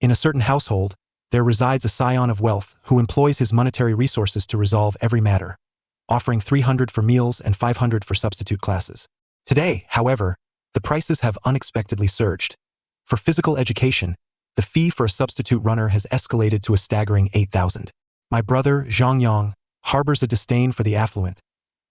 In a certain household, there resides a scion of wealth who employs his monetary resources to resolve every matter, offering 300 for meals and 500 for substitute classes. Today, however, the prices have unexpectedly surged. For physical education, the fee for a substitute runner has escalated to a staggering 8,000. My brother, Zhang Yang, harbors a disdain for the affluent,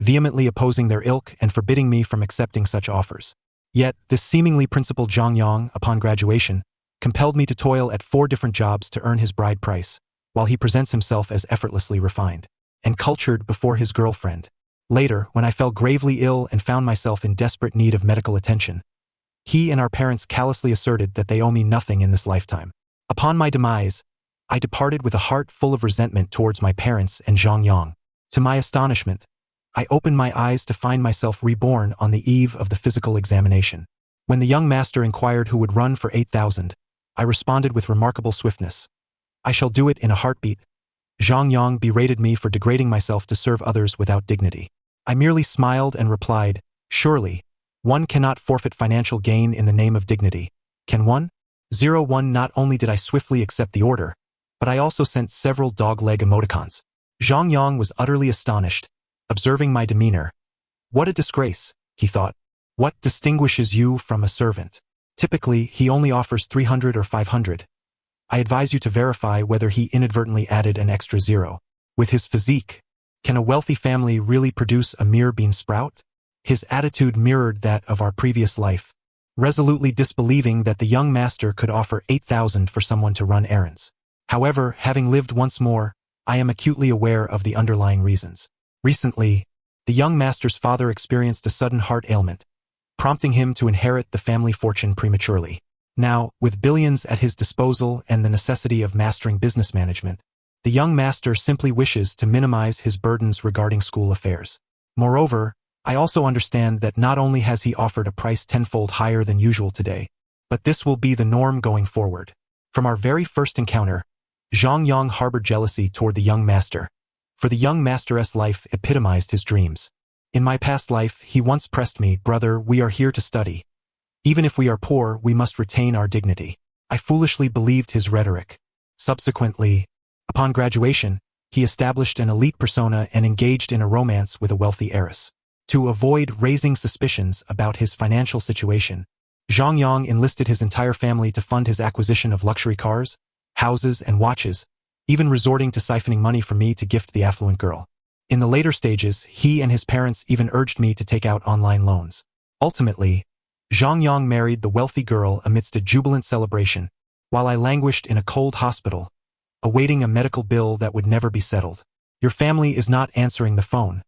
vehemently opposing their ilk and forbidding me from accepting such offers. Yet, this seemingly principled Zhang Yang, upon graduation, compelled me to toil at 4 different jobs to earn his bride price, while he presents himself as effortlessly refined and cultured before his girlfriend. Later, when I fell gravely ill and found myself in desperate need of medical attention, he and our parents callously asserted that they owe me nothing in this lifetime. Upon my demise, I departed with a heart full of resentment towards my parents and Zhang Yang. To my astonishment, I opened my eyes to find myself reborn on the eve of the physical examination. When the young master inquired who would run for 8,000, I responded with remarkable swiftness. I shall do it in a heartbeat. Zhang Yang berated me for degrading myself to serve others without dignity. I merely smiled and replied, surely, one cannot forfeit financial gain in the name of dignity, can one? 01 Not only did I swiftly accept the order, but I also sent several dog-leg emoticons. Zhang Yang was utterly astonished, observing my demeanor. What a disgrace, he thought. What distinguishes you from a servant? Typically, he only offers 300 or 500. I advise you to verify whether he inadvertently added an extra 0. With his physique, can a wealthy family really produce a mere bean sprout? His attitude mirrored that of our previous life, resolutely disbelieving that the young master could offer 8,000 for someone to run errands. However, having lived once more, I am acutely aware of the underlying reasons. Recently, the young master's father experienced a sudden heart ailment, prompting him to inherit the family fortune prematurely. Now, with billions at his disposal and the necessity of mastering business management, the young master simply wishes to minimize his burdens regarding school affairs. Moreover, I also understand that not only has he offered a price tenfold higher than usual today, but this will be the norm going forward. From our very first encounter, Zhang Yang harbored jealousy toward the young master, for the young master's life epitomized his dreams. In my past life, he once pressed me, brother, we are here to study. Even if we are poor, we must retain our dignity. I foolishly believed his rhetoric. Subsequently, upon graduation, he established an elite persona and engaged in a romance with a wealthy heiress. To avoid raising suspicions about his financial situation, Zhang Yang enlisted his entire family to fund his acquisition of luxury cars, houses, and watches, even resorting to siphoning money from me to gift the affluent girl. In the later stages, he and his parents even urged me to take out online loans. Ultimately, Zhang Yang married the wealthy girl amidst a jubilant celebration, while I languished in a cold hospital, awaiting a medical bill that would never be settled. Your family is not answering the phone.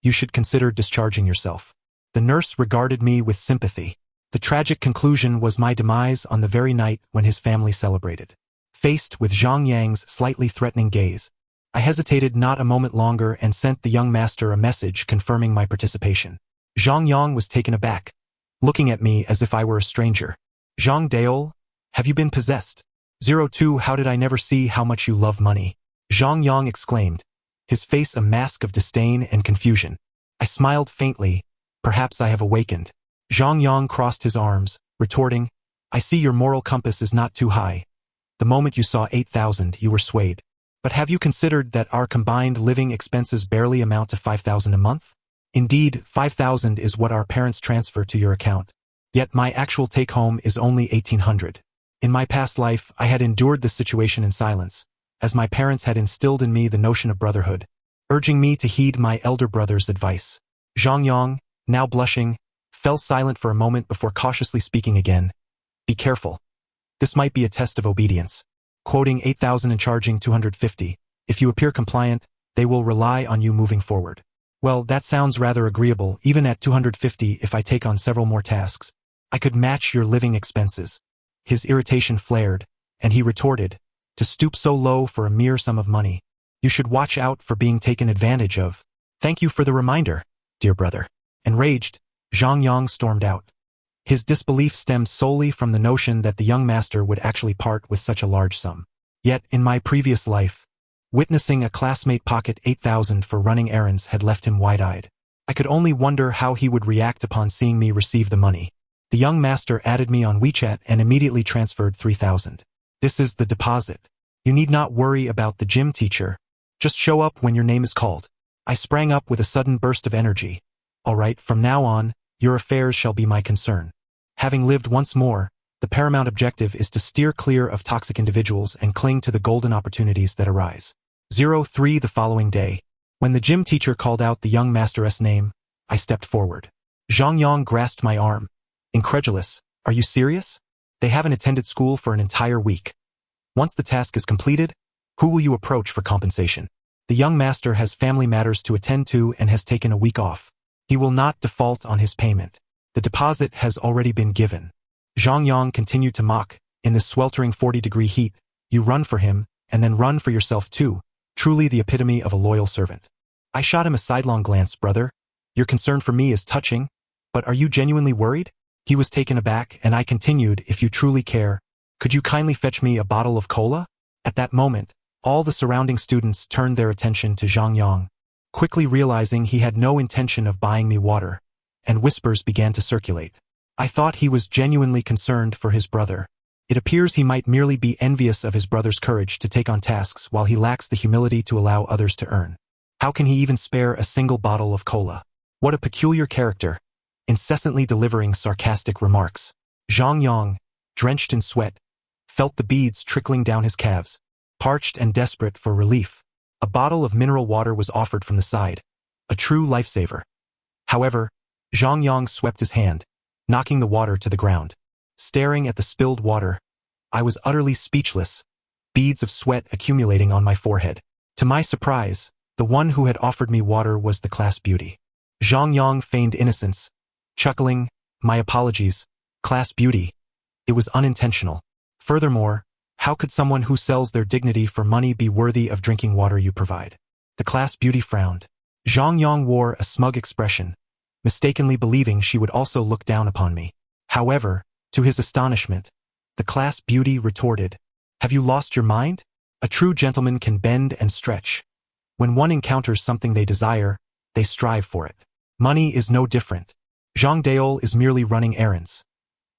You should consider discharging yourself. The nurse regarded me with sympathy. The tragic conclusion was my demise on the very night when his family celebrated. Faced with Zhang Yang's slightly threatening gaze, I hesitated not a moment longer and sent the young master a message confirming my participation. Zhang Yang was taken aback, looking at me as if I were a stranger. Zhang Daol, have you been possessed? 02 How did I never see how much you love money? Zhang Yang exclaimed, his face a mask of disdain and confusion. I smiled faintly. Perhaps I have awakened. Zhang Yang crossed his arms, retorting, I see your moral compass is not too high. The moment you saw 8,000, you were swayed. But have you considered that our combined living expenses barely amount to 5,000 a month? Indeed, 5,000 is what our parents transfer to your account. Yet my actual take-home is only 1,800. In my past life, I had endured this situation in silence, as my parents had instilled in me the notion of brotherhood, urging me to heed my elder brother's advice. Zhang Yang, now blushing, fell silent for a moment before cautiously speaking again. Be careful. This might be a test of obedience. Quoting 8,000 and charging 250. If you appear compliant, they will rely on you moving forward. Well, that sounds rather agreeable, even at 250 if I take on several more tasks. I could match your living expenses. His irritation flared, and he retorted, to stoop so low for a mere sum of money. You should watch out for being taken advantage of. Thank you for the reminder, dear brother. Enraged, Zhang Yang stormed out. His disbelief stemmed solely from the notion that the young master would actually part with such a large sum. Yet, in my previous life, witnessing a classmate pocket 8,000 for running errands had left him wide-eyed. I could only wonder how he would react upon seeing me receive the money. The young master added me on WeChat and immediately transferred 3,000. This is the deposit. You need not worry about the gym teacher. Just show up when your name is called. I sprang up with a sudden burst of energy. All right, from now on, your affairs shall be my concern. Having lived once more, the paramount objective is to steer clear of toxic individuals and cling to the golden opportunities that arise. 03 The following day, when the gym teacher called out the young master's name, I stepped forward. Zhang Yang grasped my arm. Incredulous, are you serious? They haven't attended school for an entire week. Once the task is completed, who will you approach for compensation? The young master has family matters to attend to and has taken a week off. He will not default on his payment. The deposit has already been given. Zhang Yang continued to mock. In this sweltering 40-degree heat, you run for him, and then run for yourself too, truly the epitome of a loyal servant. I shot him a sidelong glance. Brother, your concern for me is touching, but are you genuinely worried? He was taken aback, and I continued, if you truly care, could you kindly fetch me a bottle of cola? At that moment, all the surrounding students turned their attention to Zhang Yang, quickly realizing he had no intention of buying me water, and whispers began to circulate. I thought he was genuinely concerned for his brother. It appears he might merely be envious of his brother's courage to take on tasks while he lacks the humility to allow others to earn. How can he even spare a single bottle of cola? What a peculiar character, incessantly delivering sarcastic remarks. Zhang Yang, drenched in sweat, felt the beads trickling down his calves. Parched and desperate for relief, a bottle of mineral water was offered from the side, a true lifesaver. However, Zhang Yang swept his hand, knocking the water to the ground. Staring at the spilled water, I was utterly speechless, beads of sweat accumulating on my forehead. To my surprise, the one who had offered me water was the class beauty. Zhang Yang feigned innocence, chuckling, my apologies, class beauty. It was unintentional. Furthermore, how could someone who sells their dignity for money be worthy of drinking water you provide? The class beauty frowned. Zhang Yang wore a smug expression, mistakenly believing she would also look down upon me. However, to his astonishment, the class beauty retorted, have you lost your mind? A true gentleman can bend and stretch. When one encounters something they desire, they strive for it. Money is no different. Zhang Daol is merely running errands.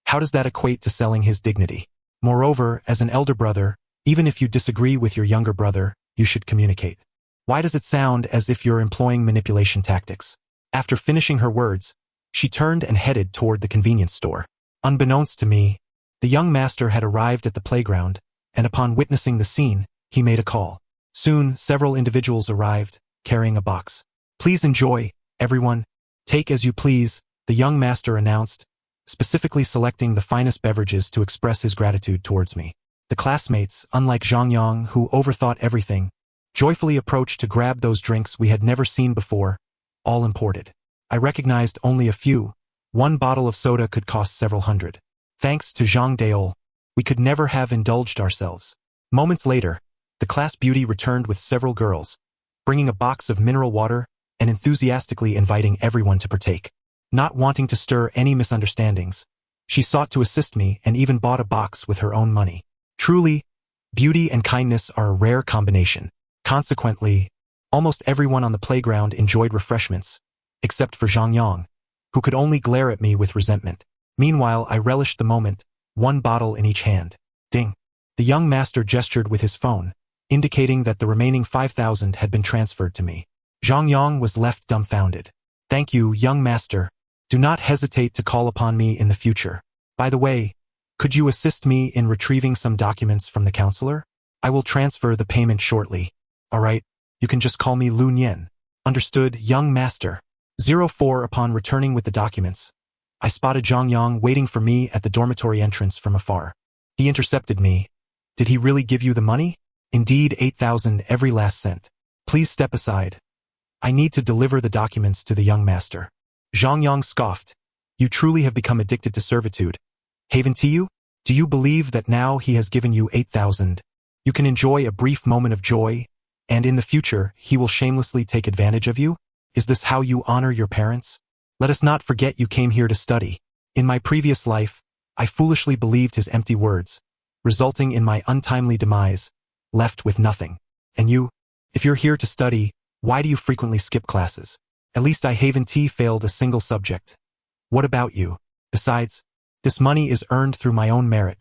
How does that equate to selling his dignity? Moreover, as an elder brother, even if you disagree with your younger brother, you should communicate. Why does it sound as if you're employing manipulation tactics? After finishing her words, she turned and headed toward the convenience store. Unbeknownst to me, the young master had arrived at the playground, and upon witnessing the scene, he made a call. Soon, several individuals arrived, carrying a box. Please enjoy, everyone. Take as you please, the young master announced, specifically selecting the finest beverages to express his gratitude towards me. The classmates, unlike Zhang Yang, who overthought everything, joyfully approached to grab those drinks we had never seen before, all imported. I recognized only a few. One bottle of soda could cost several hundred. Thanks to Zhang Daol, we could never have indulged ourselves. Moments later, the class beauty returned with several girls, bringing a box of mineral water and enthusiastically inviting everyone to partake. Not wanting to stir any misunderstandings, she sought to assist me and even bought a box with her own money. Truly, beauty and kindness are a rare combination. Consequently, almost everyone on the playground enjoyed refreshments, except for Zhang Yang, who could only glare at me with resentment. Meanwhile, I relished the moment, one bottle in each hand. Ding! The young master gestured with his phone, indicating that the remaining 5,000 had been transferred to me. Zhang Yang was left dumbfounded. Thank you, young master. Do not hesitate to call upon me in the future. By the way, could you assist me in retrieving some documents from the counselor? I will transfer the payment shortly. All right, you can just call me Lu Nian. Understood, young master. 04 Upon returning with the documents, I spotted Zhang Yang waiting for me at the dormitory entrance from afar. He intercepted me. Did he really give you the money? Indeed, 8,000 every last cent. Please step aside. I need to deliver the documents to the young master. Zhang Yang scoffed. You truly have become addicted to servitude. Haven to you? Do you believe that now he has given you 8,000? You can enjoy a brief moment of joy, and in the future he will shamelessly take advantage of you? Is this how you honor your parents? Let us not forget you came here to study. In my previous life, I foolishly believed his empty words, resulting in my untimely demise, left with nothing. And you, if you're here to study, why do you frequently skip classes? At least I haven't failed a single subject. What about you? Besides, this money is earned through my own merit.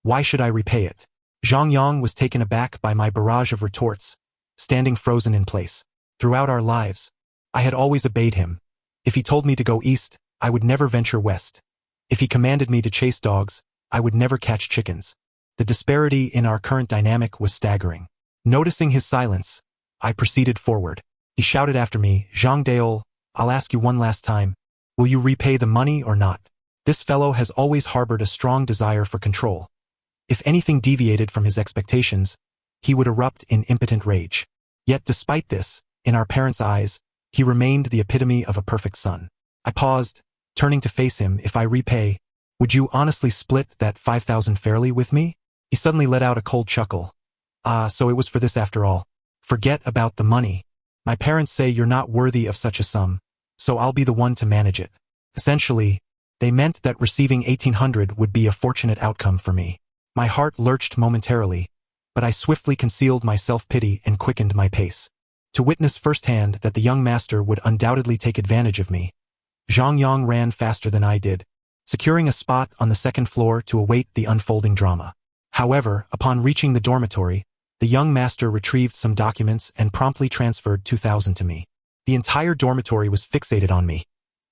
Why should I repay it? Zhang Yang was taken aback by my barrage of retorts, standing frozen in place. Throughout our lives, I had always obeyed him. If he told me to go east, I would never venture west. If he commanded me to chase dogs, I would never catch chickens. The disparity in our current dynamic was staggering. Noticing his silence, I proceeded forward. He shouted after me, "Zhang Daol, I'll ask you one last time. Will you repay the money or not?" This fellow has always harbored a strong desire for control. If anything deviated from his expectations, he would erupt in impotent rage. Yet despite this, in our parents' eyes, he remained the epitome of a perfect son. I paused, turning to face him. "If I repay, would you honestly split that 5,000 fairly with me?" He suddenly let out a cold chuckle. So it was for this after all. "Forget about the money. My parents say you're not worthy of such a sum, so I'll be the one to manage it." Essentially, they meant that receiving 1,800 would be a fortunate outcome for me. My heart lurched momentarily, but I swiftly concealed my self-pity and quickened my pace. To witness firsthand that the young master would undoubtedly take advantage of me, Zhang Yang ran faster than I did, securing a spot on the second floor to await the unfolding drama. However, upon reaching the dormitory, the young master retrieved some documents and promptly transferred 2,000 to me. The entire dormitory was fixated on me,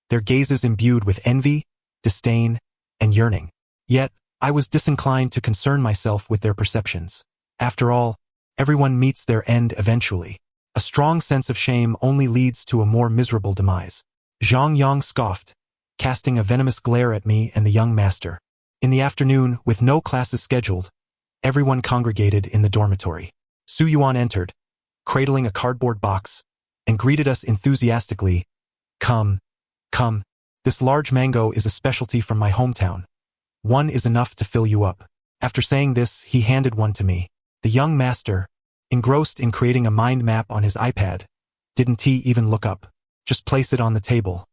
their gazes imbued with envy, disdain, and yearning. Yet, I was disinclined to concern myself with their perceptions. After all, everyone meets their end eventually. A strong sense of shame only leads to a more miserable demise. Zhang Yang scoffed, casting a venomous glare at me and the young master. In the afternoon, with no classes scheduled, everyone congregated in the dormitory. Su Yuan entered, cradling a cardboard box, and greeted us enthusiastically. Come. This large mango is a specialty from my hometown. One is enough to fill you up." After saying this, he handed one to me. The young master, engrossed in creating a mind map on his iPad, didn't even look up. "Just place it on the table."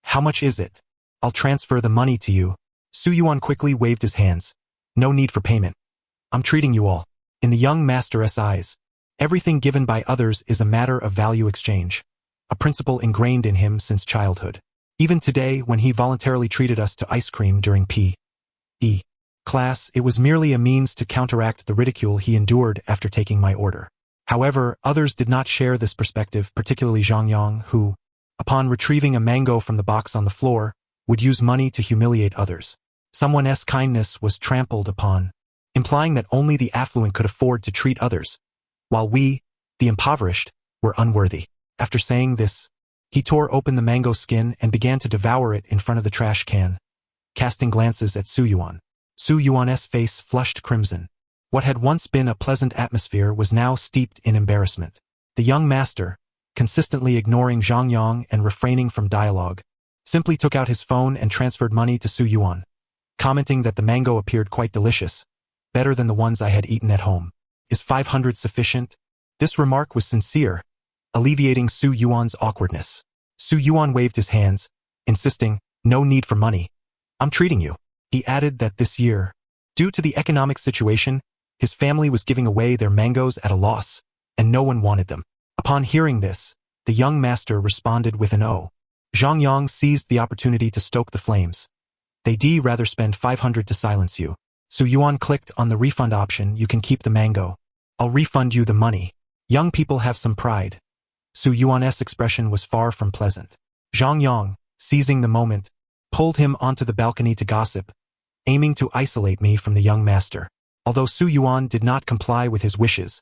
"How much is it?" "I'll transfer the money to you." Su Yuan quickly waved his hands. "No need for payment. I'm treating you all." In the young master's eyes, everything given by others is a matter of value exchange, a principle ingrained in him since childhood. Even today, when he voluntarily treated us to ice cream during P.E. class, it was merely a means to counteract the ridicule he endured after taking my order. However, others did not share this perspective, particularly Zhang Yang, who, upon retrieving a mango from the box on the floor, would use money to humiliate others. Someone's kindness was trampled upon, implying that only the affluent could afford to treat others, while we, the impoverished, were unworthy. After saying this, he tore open the mango skin and began to devour it in front of the trash can, casting glances at Su Yuan. Su Yuan's face flushed crimson. What had once been a pleasant atmosphere was now steeped in embarrassment. The young master, consistently ignoring Zhang Yang and refraining from dialogue, simply took out his phone and transferred money to Su Yuan, commenting that the mango appeared quite delicious, better than the ones I had eaten at home. "Is 500 sufficient?" This remark was sincere, alleviating Su Yuan's awkwardness. Su Yuan waved his hands, insisting, "No need for money. I'm treating you." He added that this year, due to the economic situation, his family was giving away their mangoes at a loss, and no one wanted them. Upon hearing this, the young master responded with an "Oh." Zhang Yang seized the opportunity to stoke the flames. "They'd rather spend 500 to silence you." Su Yuan clicked on the refund option. "You can keep the mango. I'll refund you the money." Young people have some pride. Su Yuan's expression was far from pleasant. Zhang Yang, seizing the moment, pulled him onto the balcony to gossip, aiming to isolate me from the young master. Although Su Yuan did not comply with his wishes,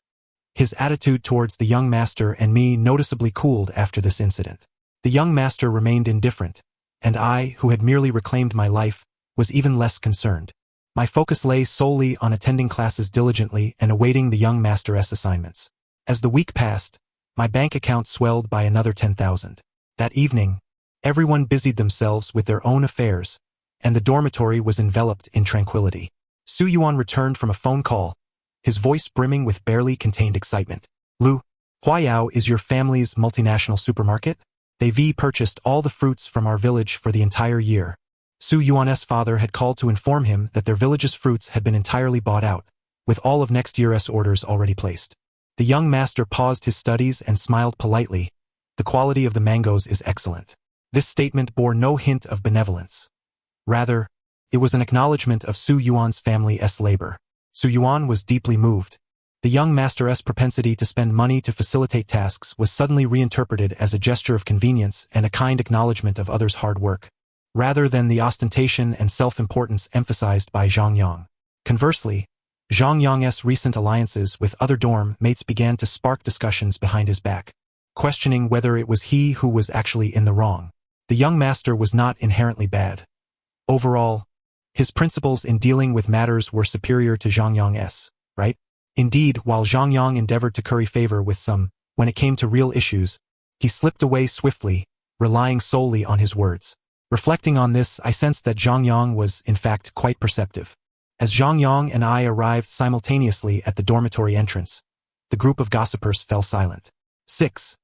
his attitude towards the young master and me noticeably cooled after this incident. The young master remained indifferent, and I, who had merely reclaimed my life, was even less concerned. My focus lay solely on attending classes diligently and awaiting the young master's assignments. As the week passed, my bank account swelled by another 10,000. That evening, everyone busied themselves with their own affairs, and the dormitory was enveloped in tranquility. Su Yuan returned from a phone call, his voice brimming with barely contained excitement. "Lu, Huayao is your family's multinational supermarket? They've purchased all the fruits from our village for the entire year." Su Yuan's father had called to inform him that their village's fruits had been entirely bought out, with all of next year's orders already placed. The young master paused his studies and smiled politely. "The quality of the mangoes is excellent." This statement bore no hint of benevolence. Rather, it was an acknowledgement of Su Yuan's family's labor. Su Yuan was deeply moved. The young master's propensity to spend money to facilitate tasks was suddenly reinterpreted as a gesture of convenience and a kind acknowledgement of others' hard work, rather than the ostentation and self-importance emphasized by Zhang Yang. Conversely, Zhang Yang's recent alliances with other dorm mates began to spark discussions behind his back, questioning whether it was he who was actually in the wrong. The young master was not inherently bad. Overall, his principles in dealing with matters were superior to Zhang Yang's, right? Indeed, while Zhang Yang endeavored to curry favor with some, when it came to real issues, he slipped away swiftly, relying solely on his words. Reflecting on this, I sensed that Zhang Yang was, in fact, quite perceptive. As Zhang Yang and I arrived simultaneously at the dormitory entrance, the group of gossipers fell silent. 6.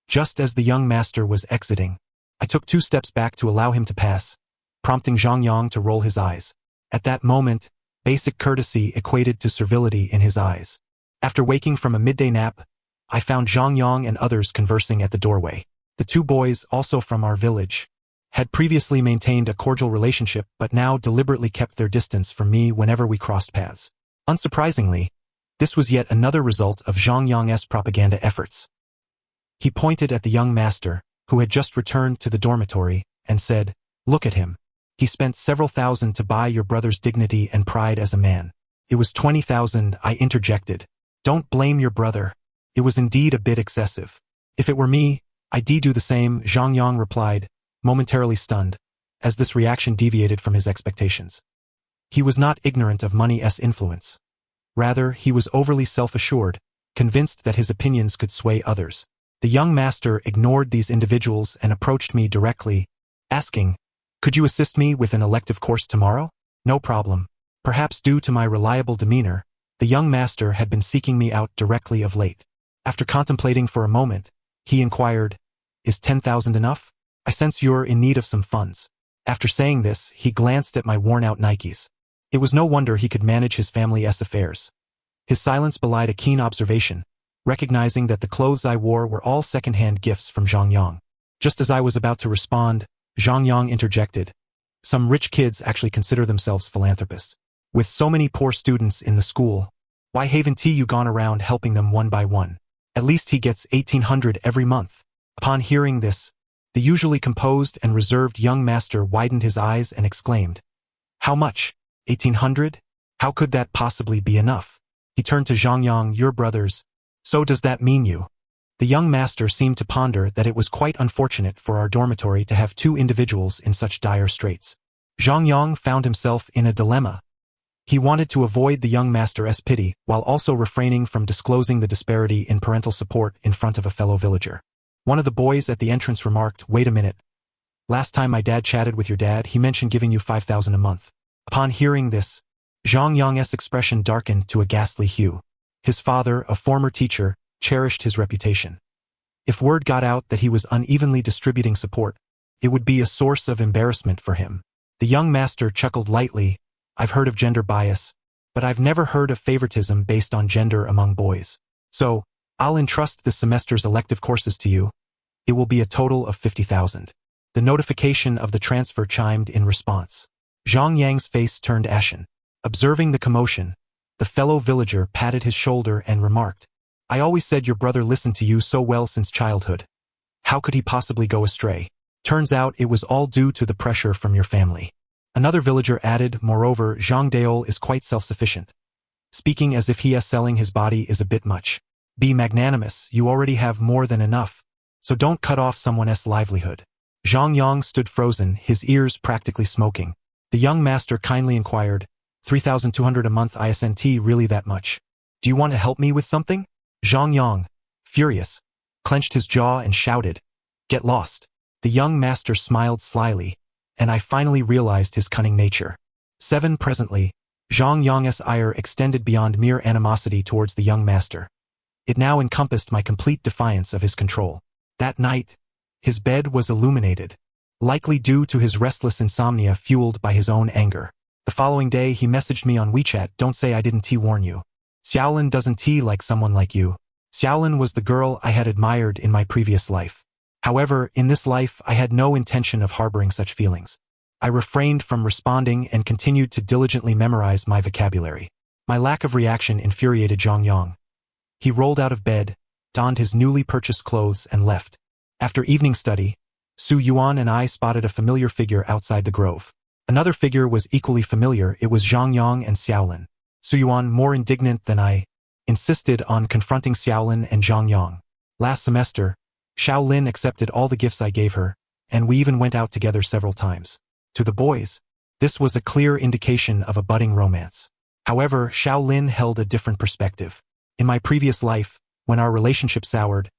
Just as the young master was exiting, I took 2 steps back to allow him to pass, prompting Zhang Yang to roll his eyes. At that moment, basic courtesy equated to servility in his eyes. After waking from a midday nap, I found Zhang Yang and others conversing at the doorway. The 2 boys, also from our village, had previously maintained a cordial relationship but now deliberately kept their distance from me whenever we crossed paths. Unsurprisingly, this was yet another result of Zhang Yang's propaganda efforts. He pointed at the young master, who had just returned to the dormitory, and said, "Look at him. He spent several thousand to buy your brother's dignity and pride as a man." "It was 20,000, I interjected. "Don't blame your brother. It was indeed a bit excessive." "If it were me, I'd do the same," Zhang Yang replied, momentarily stunned, as this reaction deviated from his expectations. He was not ignorant of money's influence. Rather, he was overly self-assured, convinced that his opinions could sway others. The young master ignored these individuals and approached me directly, asking, "Could you assist me with an elective course tomorrow?" "No problem." Perhaps due to my reliable demeanor, the young master had been seeking me out directly of late. After contemplating for a moment, he inquired, "Is 10,000 enough? I sense you're in need of some funds." After saying this, he glanced at my worn-out Nikes. It was no wonder he could manage his family's affairs. His silence belied a keen observation, recognizing that the clothes I wore were all second-hand gifts from Zhang Yang. Just as I was about to respond, Zhang Yang interjected, "Some rich kids actually consider themselves philanthropists. With so many poor students in the school, why haven't you gone around helping them one by one? At least he gets 1,800 every month." Upon hearing this, the usually composed and reserved young master widened his eyes and exclaimed, "How much? 1,800? How could that possibly be enough?" He turned to Zhang Yang, "Your brothers. So does that mean you?" The young master seemed to ponder that it was quite unfortunate for our dormitory to have 2 individuals in such dire straits. Zhang Yang found himself in a dilemma. He wanted to avoid the young master's pity while also refraining from disclosing the disparity in parental support in front of a fellow villager. One of the boys at the entrance remarked, "Wait a minute. Last time my dad chatted with your dad, he mentioned giving you 5,000 a month." Upon hearing this, Zhang Yang's expression darkened to a ghastly hue. His father, a former teacher, cherished his reputation. If word got out that he was unevenly distributing support, it would be a source of embarrassment for him. The young master chuckled lightly. "I've heard of gender bias, but I've never heard of favoritism based on gender among boys. So, I'll entrust this semester's elective courses to you. It will be a total of 50,000. The notification of the transfer chimed in response. Zhang Yang's face turned ashen. Observing the commotion, the fellow villager patted his shoulder and remarked, "I always said your brother listened to you so well since childhood. How could he possibly go astray? Turns out it was all due to the pressure from your family." Another villager added, "Moreover, Zhang Daol is quite self-sufficient. Speaking as if he is selling his body is a bit much. Be magnanimous, you already have more than enough, so don't cut off someone's livelihood." Zhang Yang stood frozen, his ears practically smoking. The young master kindly inquired, 3,200 a month isn't really that much. Do you want to help me with something? Zhang Yang, furious, clenched his jaw and shouted, "Get lost." The young master smiled slyly, and I finally realized his cunning nature. 7. Presently, Zhang Yang's ire extended beyond mere animosity towards the young master. It now encompassed my complete defiance of his control. That night, his bed was illuminated, likely due to his restless insomnia fueled by his own anger. The following day he messaged me on WeChat, "Don't say I didn't warn you. Xiaolin doesn't like someone like you." Xiaolin was the girl I had admired in my previous life. However, in this life I had no intention of harboring such feelings. I refrained from responding and continued to diligently memorize my vocabulary. My lack of reaction infuriated Zhang Yang. He rolled out of bed, donned his newly purchased clothes, and left. After evening study, Su Yuan and I spotted a familiar figure outside the grove. Another figure was equally familiar. It was Zhang Yang and Xiaolin. Su Yuan, more indignant than I, insisted on confronting Xiaolin and Zhang Yang. Last semester, Xiaolin accepted all the gifts I gave her, and we even went out together several times. To the boys, this was a clear indication of a budding romance. However, Xiaolin held a different perspective. In my previous life, when our relationship soured,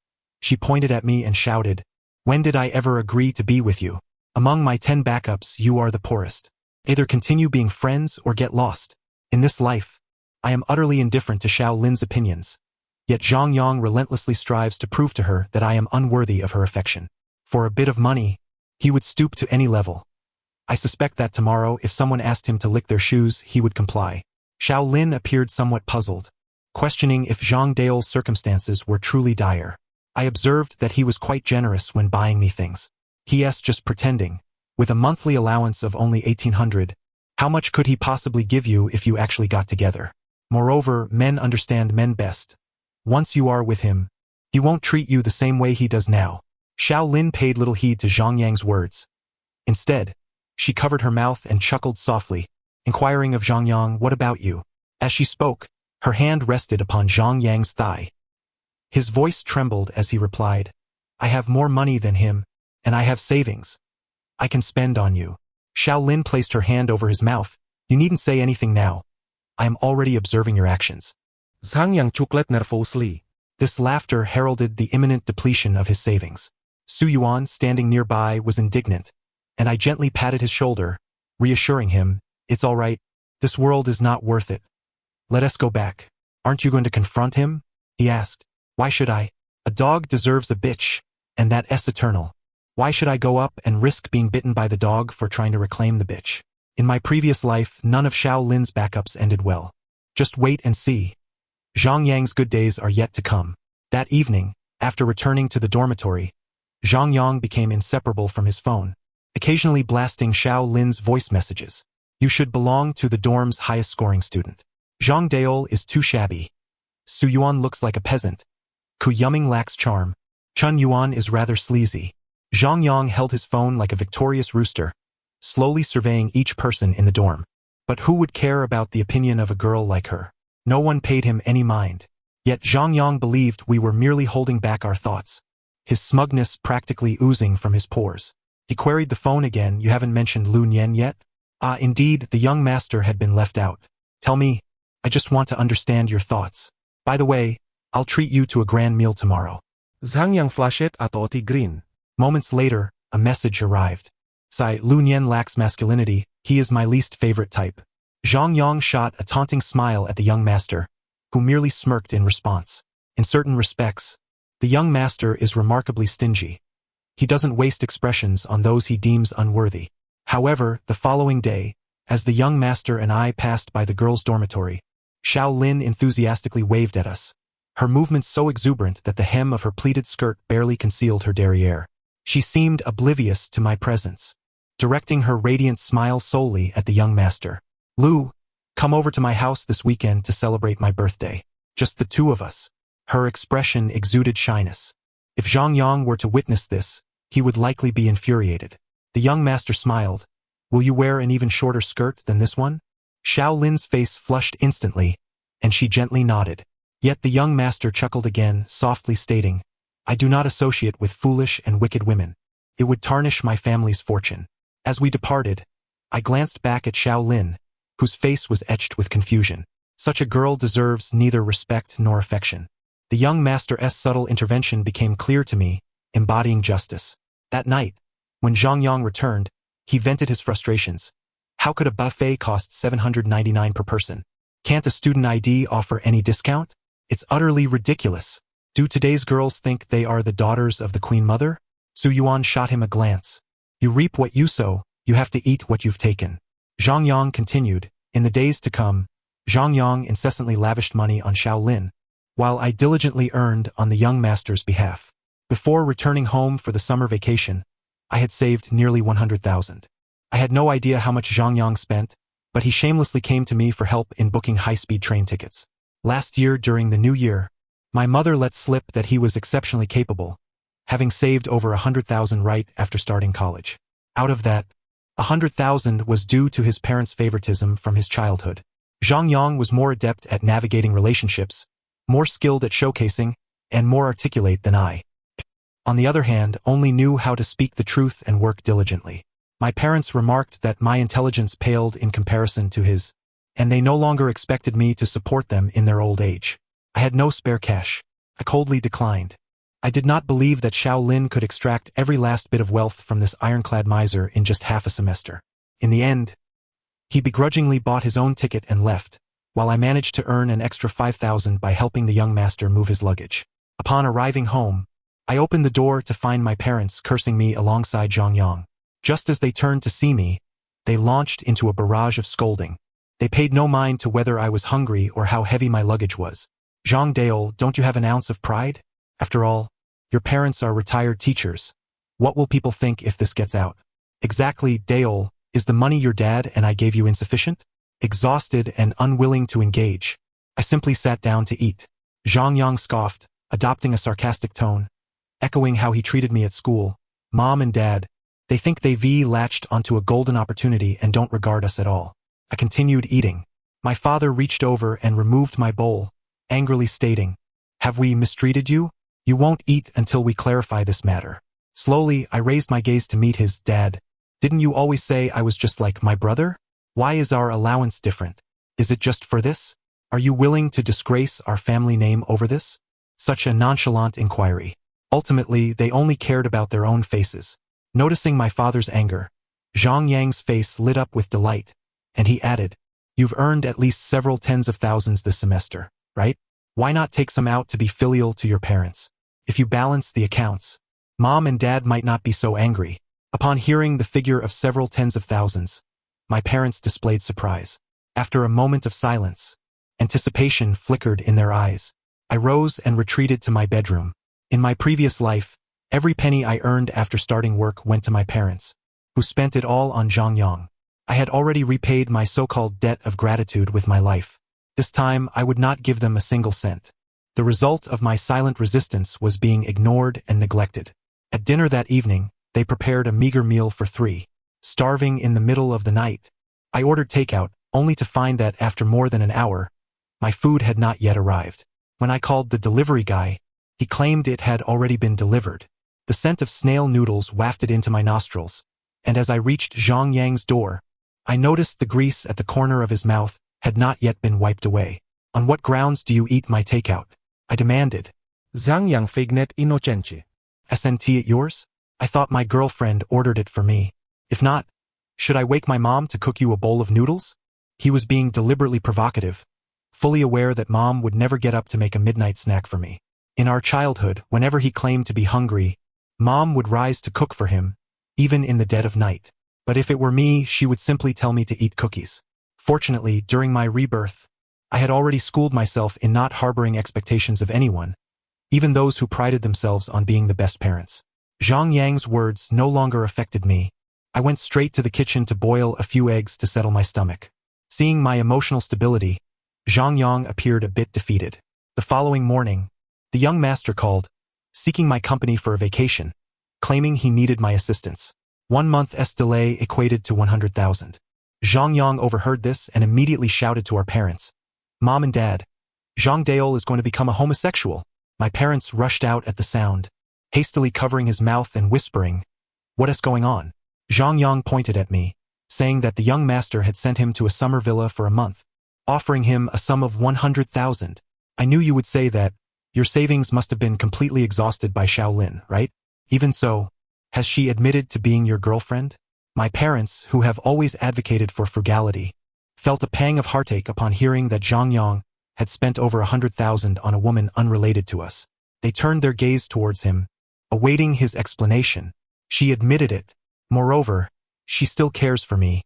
she pointed at me and shouted, "When did I ever agree to be with you? Among my 10 backups, you are the poorest. Either continue being friends or get lost." In this life, I am utterly indifferent to Xiaolin's opinions. Yet Zhang Yang relentlessly strives to prove to her that I am unworthy of her affection. For a bit of money, he would stoop to any level. I suspect that tomorrow, if someone asked him to lick their shoes, he would comply. Xiaolin appeared somewhat puzzled, questioning if Zhang Daol's circumstances were truly dire. I observed that he was quite generous when buying me things. P.S. just pretending. With a monthly allowance of only 1,800, how much could he possibly give you if you actually got together? Moreover, men understand men best. Once you are with him, he won't treat you the same way he does now. Xiaolin paid little heed to Zhang Yang's words. Instead, she covered her mouth and chuckled softly, inquiring of Zhang Yang, "What about you?" As she spoke, her hand rested upon Zhang Yang's thigh. His voice trembled as he replied, "I have more money than him, and I have savings. I can spend on you." Xiaolin placed her hand over his mouth. "You needn't say anything now. I am already observing your actions." Zhang Yang chuckled nervously. This laughter heralded the imminent depletion of his savings. Su Yuan, standing nearby, was indignant, and I gently patted his shoulder, reassuring him, "It's all right. This world is not worth it. Let us go back." "Aren't you going to confront him?" he asked. "Why should I? A dog deserves a bitch, and that is eternal. Why should I go up and risk being bitten by the dog for trying to reclaim the bitch? In my previous life, none of Xiaolin's backups ended well. Just wait and see. Zhang Yang's good days are yet to come." That evening, after returning to the dormitory, Zhang Yang became inseparable from his phone, occasionally blasting Xiaolin's voice messages. "You should belong to the dorm's highest-scoring student. Zhang Daol is too shabby. Su Yuan looks like a peasant. Ku Yuming lacks charm. Chun Yuan is rather sleazy." Zhang Yang held his phone like a victorious rooster, slowly surveying each person in the dorm. But who would care about the opinion of a girl like her? No one paid him any mind. Yet Zhang Yang believed we were merely holding back our thoughts, his smugness practically oozing from his pores. He queried the phone again. "You haven't mentioned Lu Nian yet?" "Ah, indeed, the young master had been left out. Tell me, I just want to understand your thoughts. By the way, I'll treat you to a grand meal tomorrow." Zhang Yang flushed at Oti grin. Moments later, a message arrived. "Sai, Lu Nian lacks masculinity. He is my least favorite type." Zhang Yang shot a taunting smile at the young master, who merely smirked in response. In certain respects, the young master is remarkably stingy. He doesn't waste expressions on those he deems unworthy. However, the following day, as the young master and I passed by the girls' dormitory, Xiaolin enthusiastically waved at us, her movements so exuberant that the hem of her pleated skirt barely concealed her derriere. She seemed oblivious to my presence, directing her radiant smile solely at the young master. "Lu, come over to my house this weekend to celebrate my birthday. Just the two of us." Her expression exuded shyness. If Zhang Yang were to witness this, he would likely be infuriated. The young master smiled. "Will you wear an even shorter skirt than this one?" Xiaolin's face flushed instantly, and she gently nodded. Yet the young master chuckled again, softly stating, "I do not associate with foolish and wicked women. It would tarnish my family's fortune." As we departed, I glanced back at Xiaolin, whose face was etched with confusion. Such a girl deserves neither respect nor affection. The young master's subtle intervention became clear to me, embodying justice. That night, when Zhang Yang returned, he vented his frustrations. "How could a buffet cost $799 per person? Can't a student ID offer any discount? It's utterly ridiculous. Do today's girls think they are the daughters of the Queen Mother?" Su Yuan shot him a glance. "You reap what you sow, you have to eat what you've taken." Zhang Yang continued. In the days to come, Zhang Yang incessantly lavished money on Xiaolin, while I diligently earned on the young master's behalf. Before returning home for the summer vacation, I had saved nearly 100,000. I had no idea how much Zhang Yang spent, but he shamelessly came to me for help in booking high-speed train tickets. Last year, during the new year, my mother let slip that he was exceptionally capable, having saved over 100,000 right after starting college. Out of that, 100,000 was due to his parents' favoritism from his childhood. Zhang Yang was more adept at navigating relationships, more skilled at showcasing, and more articulate than I. On the other hand, only knew how to speak the truth and work diligently. My parents remarked that my intelligence paled in comparison to his, and they no longer expected me to support them in their old age. I had no spare cash. I coldly declined. I did not believe that Xiao Lin could extract every last bit of wealth from this ironclad miser in just half a semester. In the end, he begrudgingly bought his own ticket and left, while I managed to earn an extra 5,000 by helping the young master move his luggage. Upon arriving home, I opened the door to find my parents cursing me alongside Zhang Yang. Just as they turned to see me, they launched into a barrage of scolding. They paid no mind to whether I was hungry or how heavy my luggage was. Zhang Daol, don't you have an ounce of pride? After all, your parents are retired teachers. What will people think if this gets out? Exactly, Daol, is the money your dad and I gave you insufficient? Exhausted and unwilling to engage, I simply sat down to eat. Zhang Yang scoffed, adopting a sarcastic tone, echoing how he treated me at school. Mom and Dad, they think they've latched onto a golden opportunity and don't regard us at all. I continued eating. My father reached over and removed my bowl, angrily stating, "Have we mistreated you? You won't eat until we clarify this matter." Slowly, I raised my gaze to meet his. "Dad, didn't you always say I was just like my brother? Why is our allowance different? Is it just for this? Are you willing to disgrace our family name over this?" Such a nonchalant inquiry. Ultimately, they only cared about their own faces. Noticing my father's anger, Zhang Yang's face lit up with delight, and he added, "You've earned at least several tens of thousands this semester, right? Why not take some out to be filial to your parents? If you balance the accounts, Mom and Dad might not be so angry." Upon hearing the figure of several tens of thousands, my parents displayed surprise. After a moment of silence, anticipation flickered in their eyes. I rose and retreated to my bedroom. In my previous life, every penny I earned after starting work went to my parents, who spent it all on Zhang Yang. I had already repaid my so-called debt of gratitude with my life. This time, I would not give them a single cent. The result of my silent resistance was being ignored and neglected. At dinner that evening, they prepared a meager meal for three. Starving in the middle of the night, I ordered takeout, only to find that after more than an hour, my food had not yet arrived. When I called the delivery guy, he claimed it had already been delivered. The scent of snail noodles wafted into my nostrils, and as I reached Zhang Yang's door, I noticed the grease at the corner of his mouth had not yet been wiped away. "On what grounds do you eat my takeout?" I demanded. Zhang Yang fignet inocente. "SNT it yours? I thought my girlfriend ordered it for me. If not, should I wake my mom to cook you a bowl of noodles?" He was being deliberately provocative, fully aware that Mom would never get up to make a midnight snack for me. In our childhood, whenever he claimed to be hungry, Mom would rise to cook for him, even in the dead of night. But if it were me, she would simply tell me to eat cookies. Fortunately, during my rebirth, I had already schooled myself in not harboring expectations of anyone, even those who prided themselves on being the best parents. Zhang Yang's words no longer affected me. I went straight to the kitchen to boil a few eggs to settle my stomach. Seeing my emotional stability, Zhang Yang appeared a bit defeated. The following morning, the young master called, seeking my company for a vacation, claiming he needed my assistance. 1 month's delay equated to 100,000. Zhang Yang overheard this and immediately shouted to our parents, "Mom and Dad, Zhang Daol is going to become a homosexual." My parents rushed out at the sound, hastily covering his mouth and whispering, "What is going on?" Zhang Yang pointed at me, saying that the young master had sent him to a summer villa for a month, offering him a sum of 100,000. I knew you would say that your savings must have been completely exhausted by Xiao Lin, right? Even so, has she admitted to being your girlfriend? My parents, who have always advocated for frugality, felt a pang of heartache upon hearing that Zhang Yang had spent over 100,000 on a woman unrelated to us. They turned their gaze towards him, awaiting his explanation. She admitted it. Moreover, she still cares for me.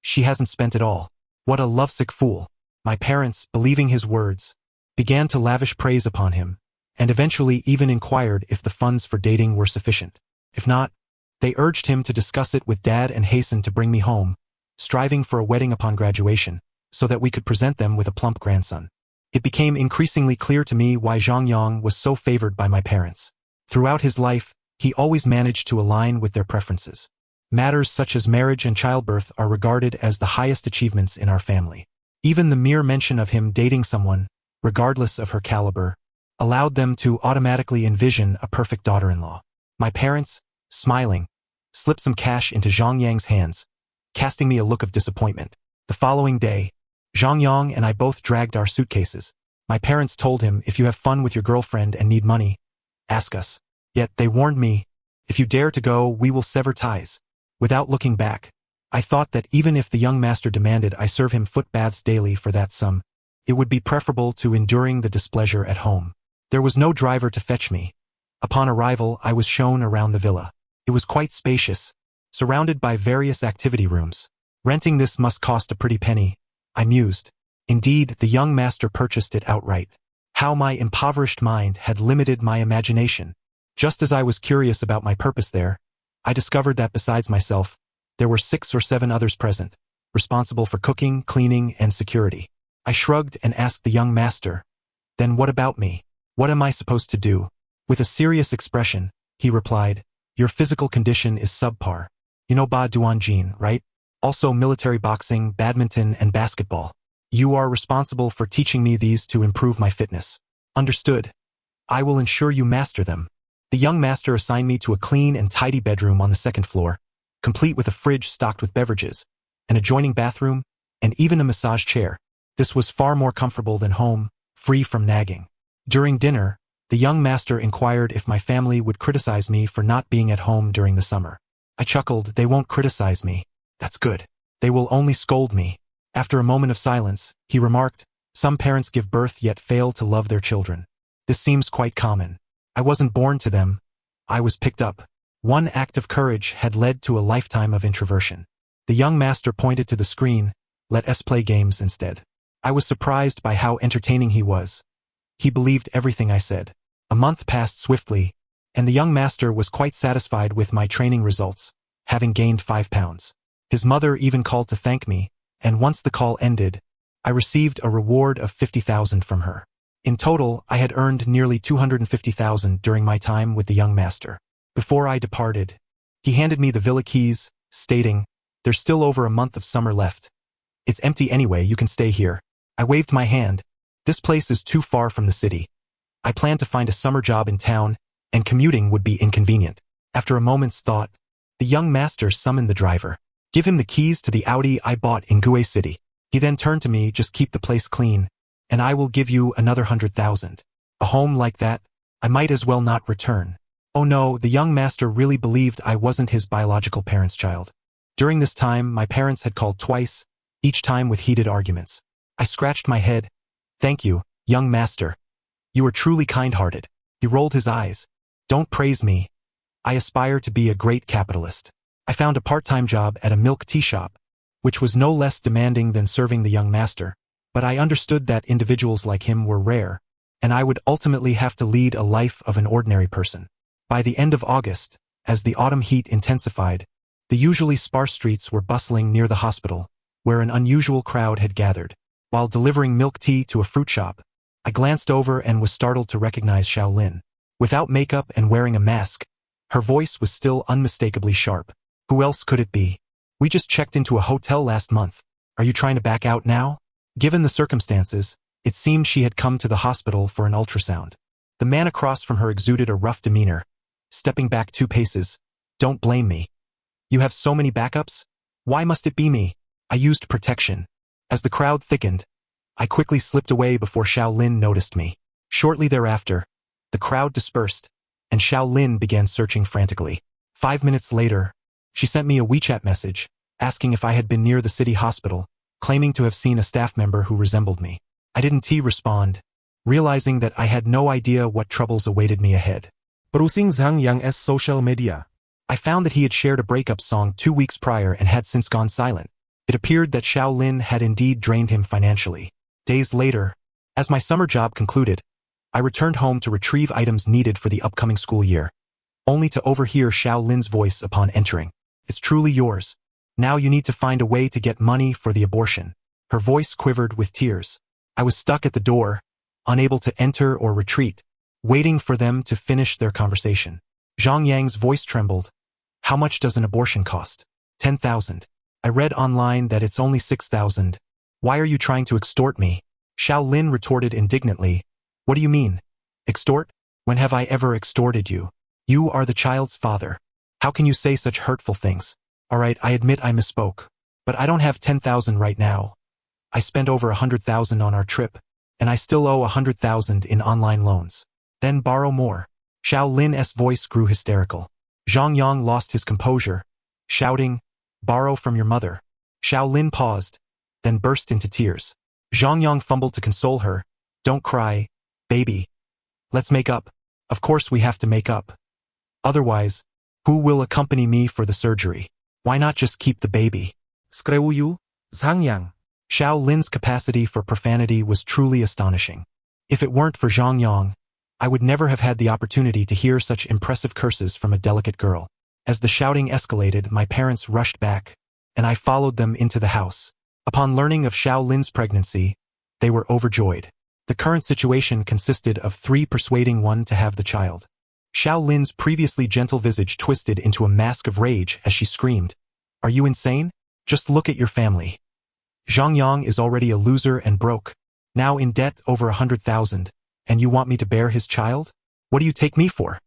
She hasn't spent it all. What a lovesick fool. My parents, believing his words, began to lavish praise upon him, and eventually even inquired if the funds for dating were sufficient. If not, they urged him to discuss it with Dad and hasten to bring me home, striving for a wedding upon graduation, so that we could present them with a plump grandson. It became increasingly clear to me why Zhang Yang was so favored by my parents. Throughout his life, he always managed to align with their preferences. Matters such as marriage and childbirth are regarded as the highest achievements in our family. Even the mere mention of him dating someone, regardless of her caliber, allowed them to automatically envision a perfect daughter-in-law. My parents, smiling, slipped some cash into Zhang Yang's hands, casting me a look of disappointment. The following day, Zhang Yang and I both dragged our suitcases. My parents told him, if you have fun with your girlfriend and need money, ask us. Yet they warned me, if you dare to go, we will sever ties. Without looking back, I thought that even if the young master demanded I serve him foot baths daily for that sum, it would be preferable to enduring the displeasure at home. There was no driver to fetch me. Upon arrival, I was shown around the villa. It was quite spacious, surrounded by various activity rooms. Renting this must cost a pretty penny, I mused. Indeed, the young master purchased it outright. How my impoverished mind had limited my imagination. Just as I was curious about my purpose there, I discovered that besides myself, there were 6 or 7 others present, responsible for cooking, cleaning, and security. I shrugged and asked the young master, "Then what about me? What am I supposed to do?" With a serious expression, he replied, "Your physical condition is subpar. You know Ba Duanjin, right? Also military boxing, badminton, and basketball. You are responsible for teaching me these to improve my fitness." "Understood. I will ensure you master them." The young master assigned me to a clean and tidy bedroom on the 2nd floor, complete with a fridge stocked with beverages, an adjoining bathroom, and even a massage chair. This was far more comfortable than home, free from nagging. During dinner, the young master inquired if my family would criticize me for not being at home during the summer. I chuckled, "They won't criticize me. That's good. They will only scold me." After a moment of silence, he remarked, "Some parents give birth yet fail to love their children. This seems quite common. I wasn't born to them. I was picked up." One act of courage had led to a lifetime of introversion. The young master pointed to the screen, "Let us play games instead." I was surprised by how entertaining he was. He believed everything I said. A month passed swiftly, and the young master was quite satisfied with my training results, having gained 5 pounds. His mother even called to thank me, and once the call ended, I received a reward of 50,000 from her. In total, I had earned nearly 250,000 during my time with the young master. Before I departed, he handed me the villa keys, stating, "There's still over a month of summer left. It's empty anyway, you can stay here." I waved my hand. "This place is too far from the city. I plan to find a summer job in town, and commuting would be inconvenient." After a moment's thought, the young master summoned the driver. "Give him the keys to the Audi I bought in Gue City." He then turned to me, "Just keep the place clean, and I will give you another 100,000. A home like that, I might as well not return." Oh no, the young master really believed I wasn't his biological parents' child. During this time, my parents had called twice, each time with heated arguments. I scratched my head. "Thank you, young master. You are truly kind-hearted." He rolled his eyes. "Don't praise me. I aspire to be a great capitalist." I found a part-time job at a milk tea shop, which was no less demanding than serving the young master, but I understood that individuals like him were rare, and I would ultimately have to lead a life of an ordinary person. By the end of August, as the autumn heat intensified, the usually sparse streets were bustling near the hospital, where an unusual crowd had gathered. While delivering milk tea to a fruit shop, I glanced over and was startled to recognize Xiaolin. Without makeup and wearing a mask, her voice was still unmistakably sharp. "Who else could it be? We just checked into a hotel last month. Are you trying to back out now?" Given the circumstances, it seemed she had come to the hospital for an ultrasound. The man across from her exuded a rough demeanor. Stepping back 2 paces, "Don't blame me. You have so many backups? Why must it be me?" I used protection. As the crowd thickened, I quickly slipped away before Xiaolin noticed me. Shortly thereafter, the crowd dispersed, and Xiaolin began searching frantically. 5 minutes later, she sent me a WeChat message, asking if I had been near the city hospital, claiming to have seen a staff member who resembled me. I didn't respond, realizing that I had no idea what troubles awaited me ahead. Perusing Zhang Yang's social media. I found that he had shared a breakup song 2 weeks prior and had since gone silent. It appeared that Xiaolin had indeed drained him financially. Days later, as my summer job concluded, I returned home to retrieve items needed for the upcoming school year, only to overhear Xiaolin's voice upon entering. "It's truly yours. Now you need to find a way to get money for the abortion. Her voice quivered with tears. I was stuck at the door, unable to enter or retreat, waiting for them to finish their conversation. Zhang Yang's voice trembled. How much does an abortion cost? 10,000. I read online that it's only 6,000. Why are you trying to extort me? Xiao Lin retorted indignantly. What do you mean? Extort? When have I ever extorted you? You are the child's father. How can you say such hurtful things? Alright, I admit I misspoke. But I don't have 10,000 right now. I spent over 100,000 on our trip, and I still owe 100,000 in online loans. Then borrow more. Xiao Lin's voice grew hysterical. Zhang Yang lost his composure, shouting, borrow from your mother. Xiao Lin paused, then burst into tears. Zhang Yang fumbled to console her. Don't cry, baby. Let's make up. Of course we have to make up. Otherwise, who will accompany me for the surgery? Why not just keep the baby? Screw you, Zhang Yang. Xiao Lin's capacity for profanity was truly astonishing. If it weren't for Zhang Yang, I would never have had the opportunity to hear such impressive curses from a delicate girl. As the shouting escalated, my parents rushed back, and I followed them into the house. Upon learning of Xiao Lin's pregnancy, they were overjoyed. The current situation consisted of 3 persuading one to have the child. Xiao Lin's previously gentle visage twisted into a mask of rage as she screamed, Are you insane? Just look at your family. Zhang Yang is already a loser and broke, now in debt over 100,000, and you want me to bear his child? What do you take me for?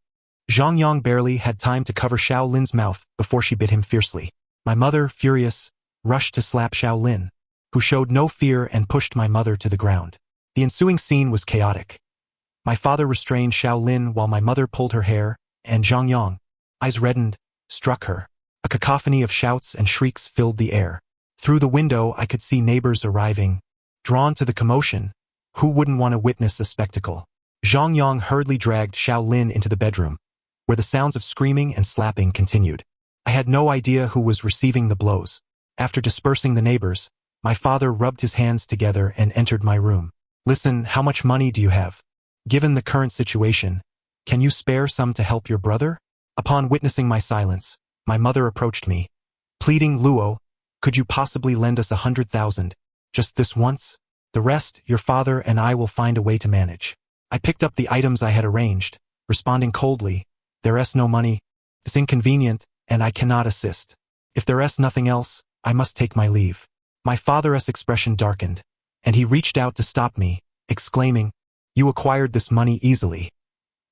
Zhang Yang barely had time to cover Xiao Lin's mouth before she bit him fiercely. My mother, furious, rushed to slap Xiao Lin, who showed no fear and pushed my mother to the ground. The ensuing scene was chaotic. My father restrained Xiao Lin while my mother pulled her hair, and Zhang Yang, eyes reddened, struck her. A cacophony of shouts and shrieks filled the air. Through the window I could see neighbors arriving. Drawn to the commotion, who wouldn't want to witness a spectacle? Zhang Yang hurriedly dragged Xiao Lin into the bedroom, where the sounds of screaming and slapping continued. I had no idea who was receiving the blows. After dispersing the neighbors, my father rubbed his hands together and entered my room. Listen, how much money do you have? Given the current situation, can you spare some to help your brother? Upon witnessing my silence, my mother approached me, pleading, Luo, could you possibly lend us 100,000, just this once? The rest, your father and I will find a way to manage. I picked up the items I had arranged, responding coldly, there's no money, it's inconvenient, and I cannot assist. If there's nothing else, I must take my leave. My father's expression darkened, and he reached out to stop me, exclaiming, You acquired this money easily.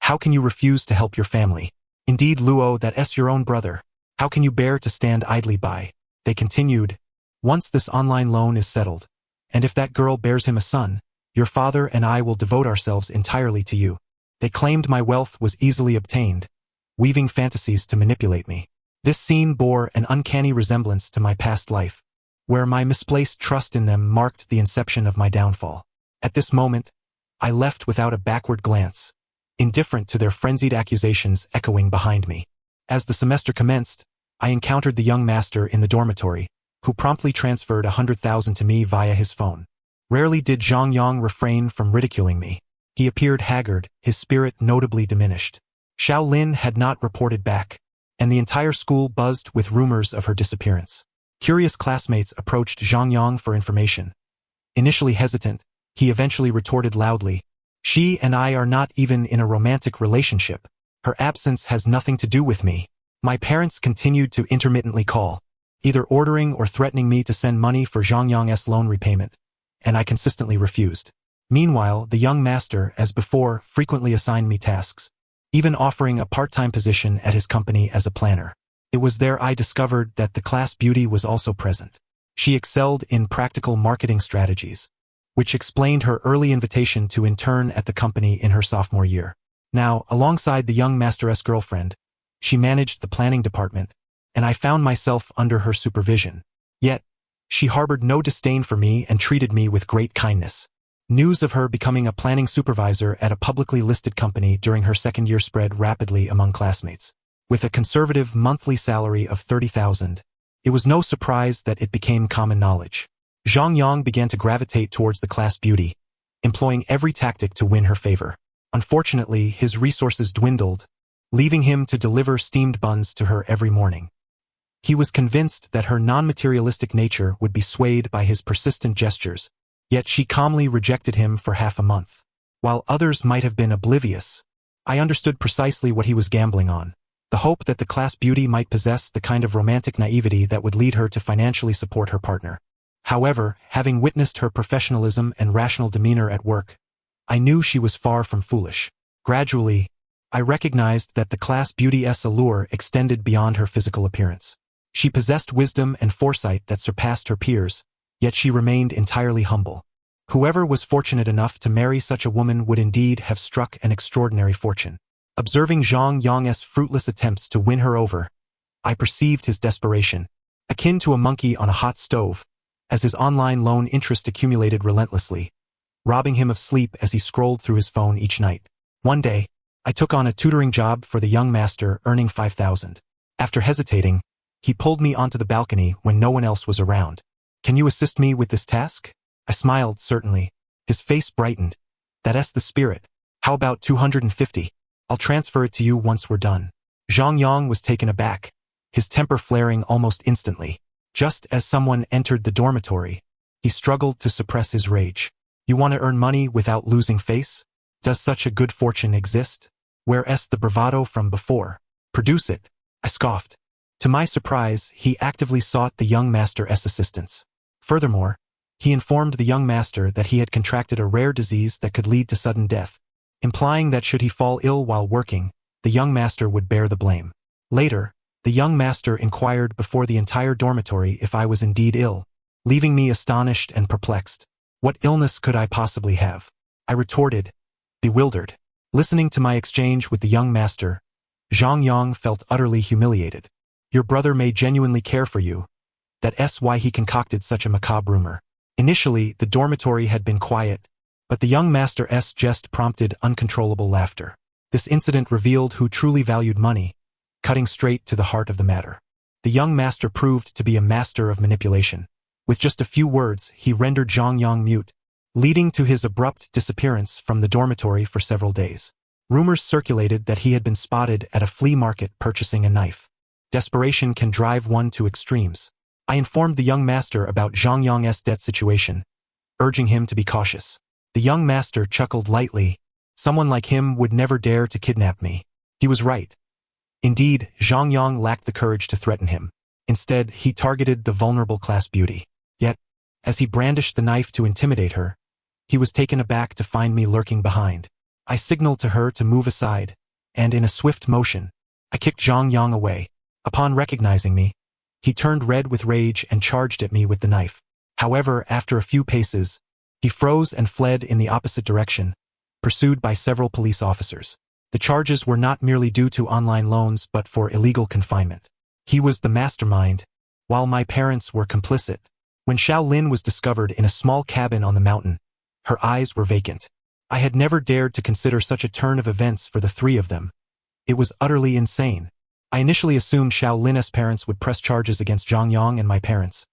How can you refuse to help your family? Indeed, Luo, that's your own brother. How can you bear to stand idly by? They continued, Once this online loan is settled, and if that girl bears him a son, your father and I will devote ourselves entirely to you. They claimed my wealth was easily obtained, weaving fantasies to manipulate me. This scene bore an uncanny resemblance to my past life, where my misplaced trust in them marked the inception of my downfall. At this moment, I left without a backward glance, indifferent to their frenzied accusations echoing behind me. As the semester commenced, I encountered the young master in the dormitory, who promptly transferred 100,000 to me via his phone. Rarely did Zhang Yang refrain from ridiculing me. He appeared haggard, his spirit notably diminished. Xiao Lin had not reported back, and the entire school buzzed with rumors of her disappearance. Curious classmates approached Zhang Yang for information. Initially hesitant, he eventually retorted loudly, She and I are not even in a romantic relationship. Her absence has nothing to do with me. My parents continued to intermittently call, either ordering or threatening me to send money for Zhang Yang's loan repayment, and I consistently refused. Meanwhile, the young master, as before, frequently assigned me tasks, even offering a part-time position at his company as a planner. It was there I discovered that the class beauty was also present. She excelled in practical marketing strategies, which explained her early invitation to intern at the company in her sophomore year. Now, alongside the young master's girlfriend, she managed the planning department, and I found myself under her supervision. Yet, she harbored no disdain for me and treated me with great kindness. News of her becoming a planning supervisor at a publicly listed company during her second year spread rapidly among classmates. With a conservative monthly salary of 30,000, it was no surprise that it became common knowledge. Zhang Yang began to gravitate towards the class beauty, employing every tactic to win her favor. Unfortunately, his resources dwindled, leaving him to deliver steamed buns to her every morning. He was convinced that her non-materialistic nature would be swayed by his persistent gestures, yet she calmly rejected him for half a month. While others might have been oblivious, I understood precisely what he was gambling on. The hope that the class beauty might possess the kind of romantic naivety that would lead her to financially support her partner. However, having witnessed her professionalism and rational demeanor at work, I knew she was far from foolish. Gradually, I recognized that the class beauty's allure extended beyond her physical appearance. She possessed wisdom and foresight that surpassed her peers, yet she remained entirely humble. Whoever was fortunate enough to marry such a woman would indeed have struck an extraordinary fortune. Observing Zhang Yang's fruitless attempts to win her over, I perceived his desperation, akin to a monkey on a hot stove, as his online loan interest accumulated relentlessly, robbing him of sleep as he scrolled through his phone each night. One day, I took on a tutoring job for the young master, earning 5,000. After hesitating, he pulled me onto the balcony when no one else was around. "Can you assist me with this task?" I smiled, certainly. His face brightened. "That's the spirit. How about 250? I'll transfer it to you once we're done." Zhang Yang was taken aback, his temper flaring almost instantly. Just as someone entered the dormitory, he struggled to suppress his rage. "You want to earn money without losing face? Does such a good fortune exist? Where's the bravado from before? Produce it." I scoffed. To my surprise, he actively sought the young master's assistance. Furthermore, he informed the young master that he had contracted a rare disease that could lead to sudden death, implying that should he fall ill while working, the young master would bear the blame. Later, the young master inquired before the entire dormitory if I was indeed ill, leaving me astonished and perplexed. What illness could I possibly have? I retorted, bewildered. Listening to my exchange with the young master, Zhang Yang felt utterly humiliated. "Your brother may genuinely care for you. That's why he concocted such a macabre rumor." Initially, the dormitory had been quiet, but the young master's jest prompted uncontrollable laughter. This incident revealed who truly valued money, cutting straight to the heart of the matter. The young master proved to be a master of manipulation. With just a few words, he rendered Zhang Yang mute, leading to his abrupt disappearance from the dormitory for several days. Rumors circulated that he had been spotted at a flea market purchasing a knife. Desperation can drive one to extremes. I informed the young master about Zhang Yang's debt situation, urging him to be cautious. The young master chuckled lightly. Someone like him would never dare to kidnap me. He was right. Indeed, Zhang Yang lacked the courage to threaten him. Instead, he targeted the vulnerable class beauty. Yet, as he brandished the knife to intimidate her, he was taken aback to find me lurking behind. I signaled to her to move aside, and in a swift motion, I kicked Zhang Yang away. Upon recognizing me, he turned red with rage and charged at me with the knife. However, after a few paces, he froze and fled in the opposite direction, pursued by several police officers. The charges were not merely due to online loans but for illegal confinement. He was the mastermind, while my parents were complicit. When Xiao Lin was discovered in a small cabin on the mountain, her eyes were vacant. I had never dared to consider such a turn of events for the three of them. It was utterly insane. I initially assumed Xiao Lin's parents would press charges against Zhang Yang and my parents,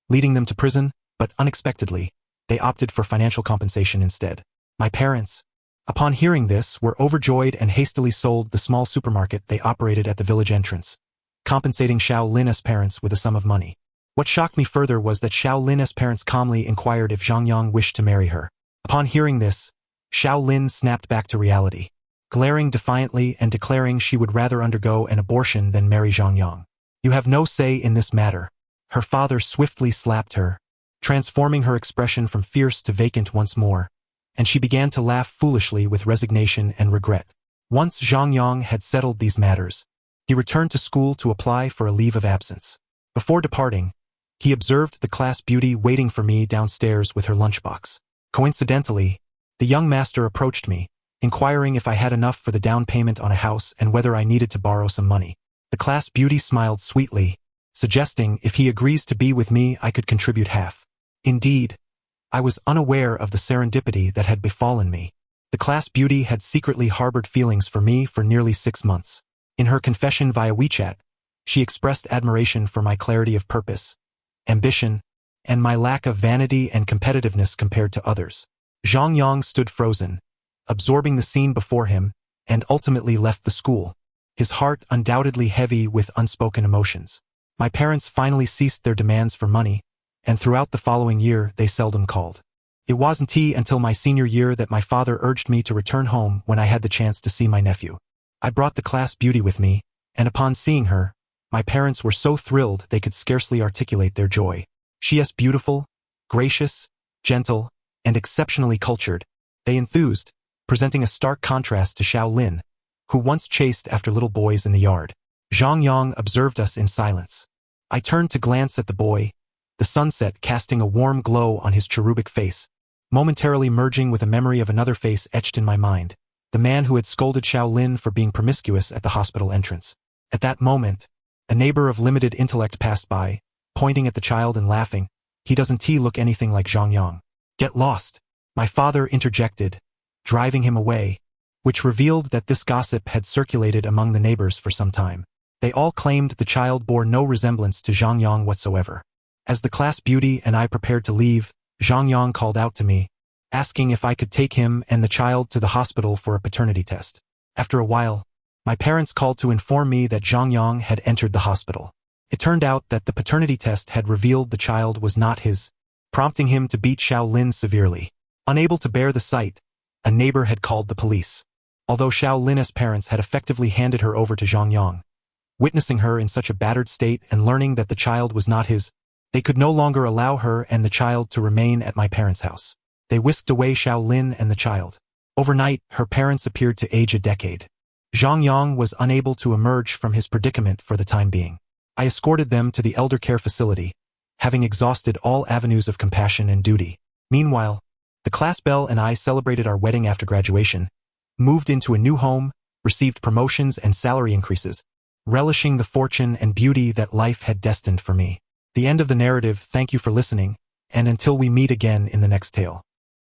leading them to prison, but unexpectedly, they opted for financial compensation instead. My parents, upon hearing this, were overjoyed and hastily sold the small supermarket they operated at the village entrance, compensating Xiao Lin's parents with a sum of money. What shocked me further was that Xiao Lin's parents calmly inquired if Zhang Yang wished to marry her. Upon hearing this, Xiao Lin snapped back to reality, glaring defiantly and declaring she would rather undergo an abortion than marry Zhang Yang. "You have no say in this matter." Her father swiftly slapped her, transforming her expression from fierce to vacant once more, and she began to laugh foolishly with resignation and regret. Once Zhang Yang had settled these matters, he returned to school to apply for a leave of absence. Before departing, he observed the class beauty waiting for me downstairs with her lunchbox. Coincidentally, the young master approached me, inquiring if I had enough for the down payment on a house and whether I needed to borrow some money. The class beauty smiled sweetly, suggesting if he agrees to be with me I could contribute half. Indeed, I was unaware of the serendipity that had befallen me. The class beauty had secretly harbored feelings for me for nearly 6 months. In her confession via WeChat, she expressed admiration for my clarity of purpose, ambition, and my lack of vanity and competitiveness compared to others. Zhang Yang stood frozen, absorbing the scene before him, and ultimately left the school, his heart undoubtedly heavy with unspoken emotions. My parents finally ceased their demands for money, and throughout the following year they seldom called. It wasn't until my senior year that my father urged me to return home when I had the chance to see my nephew. I brought the class beauty with me, and upon seeing her, my parents were so thrilled they could scarcely articulate their joy. She is beautiful, gracious, gentle, and exceptionally cultured. They enthused, presenting a stark contrast to Xiao Lin, who once chased after little boys in the yard. Zhang Yang observed us in silence. I turned to glance at the boy, the sunset casting a warm glow on his cherubic face, momentarily merging with a memory of another face etched in my mind, the man who had scolded Xiao Lin for being promiscuous at the hospital entrance. At that moment, a neighbor of limited intellect passed by, pointing at the child and laughing. He doesn't look anything like Zhang Yang. Get lost, my father interjected, driving him away, which revealed that this gossip had circulated among the neighbors for some time. They all claimed the child bore no resemblance to Zhang Yang whatsoever. As the class beauty and I prepared to leave, Zhang Yang called out to me, asking if I could take him and the child to the hospital for a paternity test. After a while, my parents called to inform me that Zhang Yang had entered the hospital. It turned out that the paternity test had revealed the child was not his, prompting him to beat Xiao Lin severely. Unable to bear the sight, a neighbor had called the police. Although Xiao Lin's parents had effectively handed her over to Zhang Yang, witnessing her in such a battered state and learning that the child was not his, they could no longer allow her and the child to remain at my parents' house. They whisked away Xiao Lin and the child. Overnight, her parents appeared to age a decade. Zhang Yang was unable to emerge from his predicament for the time being. I escorted them to the elder care facility, having exhausted all avenues of compassion and duty. Meanwhile, the class belle and I celebrated our wedding after graduation, moved into a new home, received promotions and salary increases, relishing the fortune and beauty that life had destined for me. The end of the narrative. Thank you for listening, and until we meet again in the next tale.